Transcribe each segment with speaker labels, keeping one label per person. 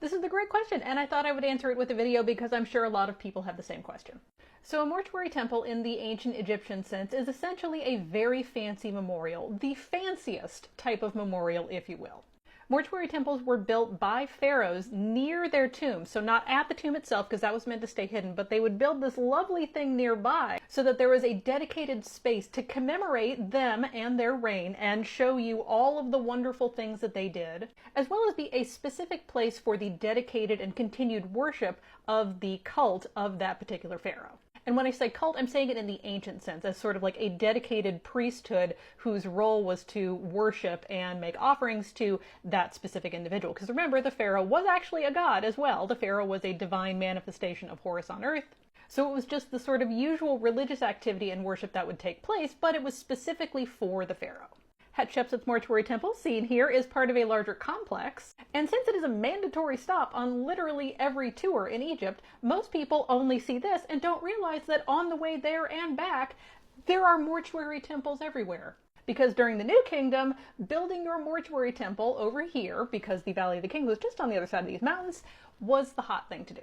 Speaker 1: This is a great question, and I thought I would answer it with a video because I'm sure a lot of people have the same question. So a mortuary temple in the ancient Egyptian sense is essentially a very fancy memorial, the fanciest type of memorial, if you will. Mortuary temples were built by pharaohs near their tombs, so not at the tomb itself because that was meant to stay hidden, but they would build this lovely thing nearby so that there was a dedicated space to commemorate them and their reign and show you all of the wonderful things that they did, as well as be a specific place for the dedicated and continued worship of the cult of that particular pharaoh. And when I say cult, I'm saying it in the ancient sense, as sort of like a dedicated priesthood whose role was to worship and make offerings to that specific individual. Because remember, the pharaoh was actually a god as well. The pharaoh was a divine manifestation of Horus on earth. So it was just the sort of usual religious activity and worship that would take place, but it was specifically for the pharaoh. Hatshepsut's mortuary temple, seen here, is part of a larger complex, and since it is a mandatory stop on literally every tour in Egypt, most people only see this and don't realize that on the way there and back, there are mortuary temples everywhere. Because during the New Kingdom, building your mortuary temple over here, because the Valley of the Kings was just on the other side of these mountains, was the hot thing to do.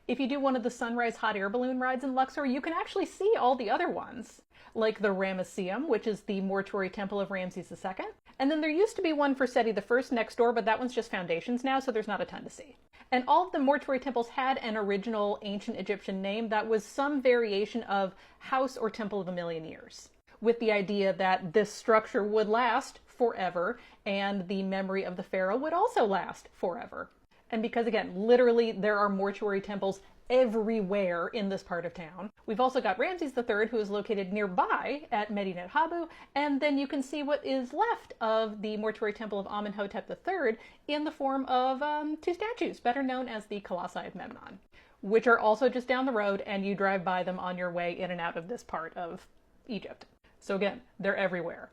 Speaker 1: If you do one of the sunrise hot air balloon rides in Luxor, you can actually see all the other ones, like the Ramesseum, which is the mortuary temple of Ramses II. And then there used to be one for Seti I next door, but that one's just foundations now, so there's not a ton to see. And all of the mortuary temples had an original ancient Egyptian name that was some variation of House or Temple of a Million Years, with the idea that this structure would last forever, and the memory of the pharaoh would also last forever. And because, again, literally there are mortuary temples everywhere in this part of town. We've also got Ramses III, who is located nearby at Medinet Habu, and then you can see what is left of the mortuary temple of Amenhotep III in the form of two statues, better known as the Colossi of Memnon, which are also just down the road, and you drive by them on your way in and out of this part of Egypt. So again, they're everywhere.